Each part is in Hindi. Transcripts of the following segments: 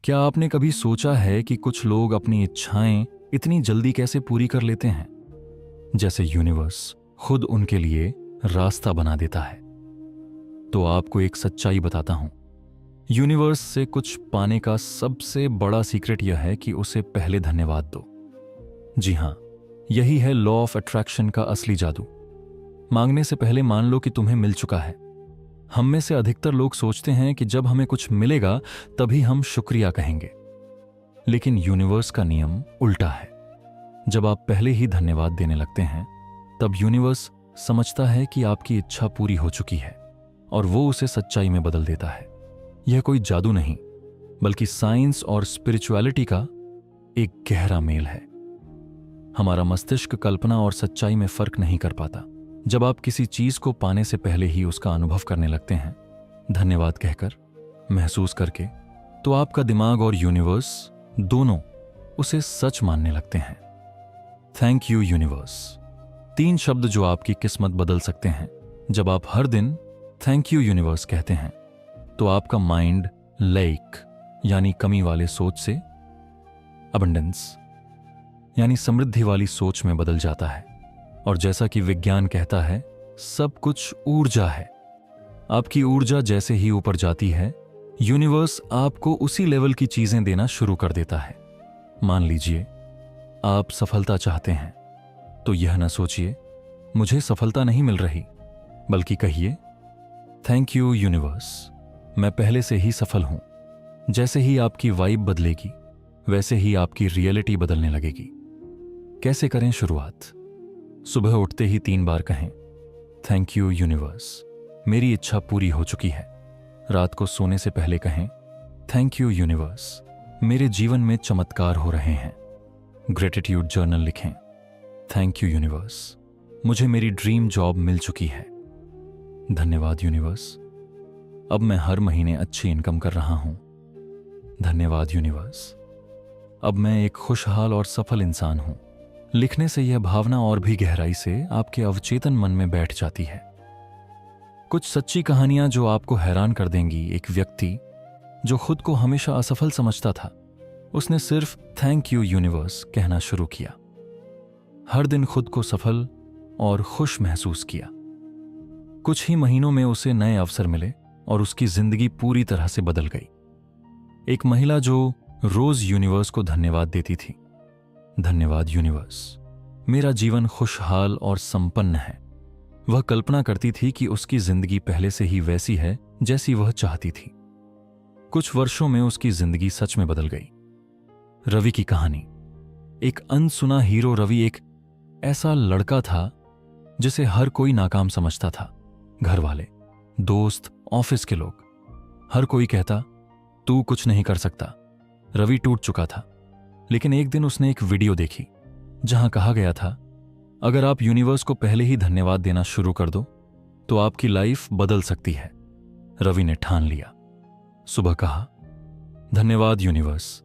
क्या आपने कभी सोचा है कि कुछ लोग अपनी इच्छाएं इतनी जल्दी कैसे पूरी कर लेते हैं, जैसे यूनिवर्स खुद उनके लिए रास्ता बना देता है? तो आपको एक सच्चाई बताता हूं। यूनिवर्स से कुछ पाने का सबसे बड़ा सीक्रेट यह है कि उसे पहले धन्यवाद दो। जी हां, यही है लॉ ऑफ अट्रैक्शन का असली जादू। मांगने से पहले मान लो कि तुम्हें मिल चुका है। हम में से अधिकतर लोग सोचते हैं कि जब हमें कुछ मिलेगा तभी हम शुक्रिया कहेंगे, लेकिन यूनिवर्स का नियम उल्टा है। जब आप पहले ही धन्यवाद देने लगते हैं, तब यूनिवर्स समझता है कि आपकी इच्छा पूरी हो चुकी है और वो उसे सच्चाई में बदल देता है। यह कोई जादू नहीं, बल्कि साइंस और स्पिरिचुअलिटी का एक गहरा मेल है। हमारा मस्तिष्क कल्पना और सच्चाई में फर्क नहीं कर पाता। जब आप किसी चीज को पाने से पहले ही उसका अनुभव करने लगते हैं, धन्यवाद कहकर, महसूस करके, तो आपका दिमाग और यूनिवर्स दोनों उसे सच मानने लगते हैं। थैंक यू यूनिवर्स, 3 शब्द जो आपकी किस्मत बदल सकते हैं। जब आप हर दिन थैंक यू यूनिवर्स कहते हैं, तो आपका माइंड लैक यानी कमी वाले सोच से अबंडेंस यानी समृद्धि वाली सोच में बदल जाता है। और जैसा कि विज्ञान कहता है, सब कुछ ऊर्जा है। आपकी ऊर्जा जैसे ही ऊपर जाती है, यूनिवर्स आपको उसी लेवल की चीजें देना शुरू कर देता है। मान लीजिए आप सफलता चाहते हैं, तो यह न सोचिए मुझे सफलता नहीं मिल रही, बल्कि कहिए थैंक यू यूनिवर्स, मैं पहले से ही सफल हूं। जैसे ही आपकी वाइब बदलेगी, वैसे ही आपकी रियलिटी बदलने लगेगी। कैसे करें शुरुआत? सुबह उठते ही 3 बार कहें, थैंक यू यूनिवर्स, मेरी इच्छा पूरी हो चुकी है। रात को सोने से पहले कहें, थैंक यू यूनिवर्स, मेरे जीवन में चमत्कार हो रहे हैं। ग्रेटिट्यूड जर्नल लिखें, थैंक यू यूनिवर्स, मुझे मेरी ड्रीम जॉब मिल चुकी है। धन्यवाद यूनिवर्स, अब मैं हर महीने अच्छी इनकम कर रहा हूं। धन्यवाद यूनिवर्स, अब मैं एक खुशहाल और सफल इंसान हूं। लिखने से यह भावना और भी गहराई से आपके अवचेतन मन में बैठ जाती है। कुछ सच्ची कहानियां जो आपको हैरान कर देंगी। एक व्यक्ति जो खुद को हमेशा असफल समझता था, उसने सिर्फ थैंक यू यूनिवर्स कहना शुरू किया। हर दिन खुद को सफल और खुश महसूस किया। कुछ ही महीनों में उसे नए अवसर मिले और उसकी जिंदगी पूरी तरह से बदल गई। एक महिला जो रोज यूनिवर्स को धन्यवाद देती थी, धन्यवाद यूनिवर्स, मेरा जीवन खुशहाल और संपन्न है। वह कल्पना करती थी कि उसकी जिंदगी पहले से ही वैसी है जैसी वह चाहती थी। कुछ वर्षों में उसकी जिंदगी सच में बदल गई। रवि की कहानी। एक अनसुना हीरो रवि एक ऐसा लड़का था जिसे हर कोई नाकाम समझता था। घर वाले, दोस्त, ऑफिस के लोग, हर कोई कहता तू कुछ नहीं कर सकता। रवि टूट चुका था, लेकिन एक दिन उसने एक वीडियो देखी जहां कहा गया था, अगर आप यूनिवर्स को पहले ही धन्यवाद देना शुरू कर दो तो आपकी लाइफ बदल सकती है। रवि ने ठान लिया। सुबह कहा, धन्यवाद यूनिवर्स,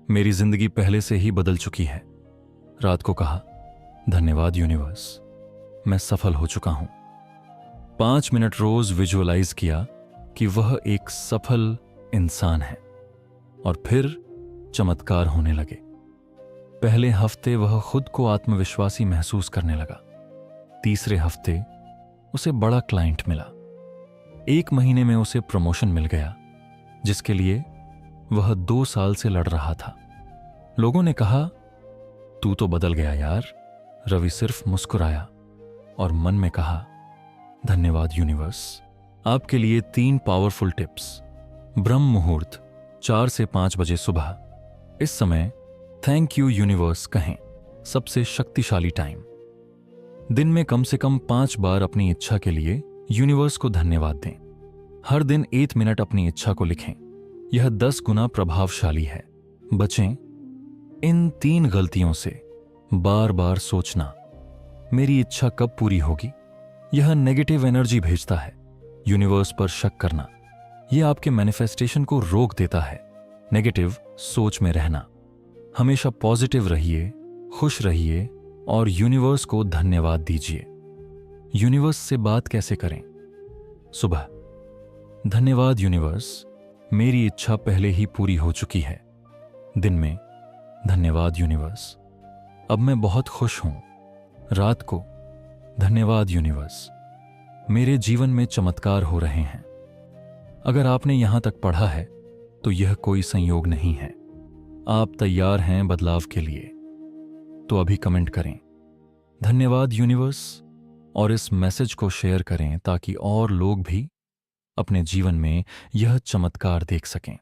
मेरी जिंदगी पहले से ही बदल चुकी है। रात को कहा, धन्यवाद यूनिवर्स, मैं सफल हो चुका हूं। 5 मिनट रोज विजुअलाइज किया कि वह एक सफल इंसान है, और फिर चमत्कार होने लगे। पहले हफ्ते वह खुद को आत्मविश्वासी महसूस करने लगा। तीसरे हफ्ते उसे बड़ा क्लाइंट मिला। 1 महीने में उसे प्रमोशन मिल गया, जिसके लिए वह 2 साल से लड़ रहा था। लोगों ने कहा, तू तो बदल गया यार। रवि सिर्फ मुस्कुराया और मन में कहा, धन्यवाद यूनिवर्स, आपके लिए 3 पावरफुल टिप्स। ब्रह्म मुहूर्त 4 से 5 बजे सुबह। इस समय थैंक यू यूनिवर्स कहें, सबसे शक्तिशाली टाइम। दिन में कम से कम 5 बार अपनी इच्छा के लिए यूनिवर्स को धन्यवाद दें। हर दिन 1 मिनट अपनी इच्छा को लिखें। यह 10 गुना प्रभावशाली है। बचें इन 3 गलतियों से। बार बार सोचना, मेरी इच्छा कब पूरी होगी, यह नेगेटिव एनर्जी भेजता है। यूनिवर्स पर शक करना, यह आपके मैनिफेस्टेशन को रोक देता है। नेगेटिव सोच में रहना। हमेशा पॉजिटिव रहिए, खुश रहिए और यूनिवर्स को धन्यवाद दीजिए। यूनिवर्स से बात कैसे करें? सुबह, धन्यवाद यूनिवर्स, मेरी इच्छा पहले ही पूरी हो चुकी है। दिन में धन्यवाद यूनिवर्स, अब मैं बहुत खुश हूं। रात को धन्यवाद यूनिवर्स, मेरे जीवन में चमत्कार हो रहे हैं। अगर आपने यहां तक पढ़ा है तो यह कोई संयोग नहीं है। आप तैयार हैं बदलाव के लिए? तो अभी कमेंट करें धन्यवाद यूनिवर्स और इस मैसेज को शेयर करें ताकि और लोग भी अपने जीवन में यह चमत्कार देख सकें।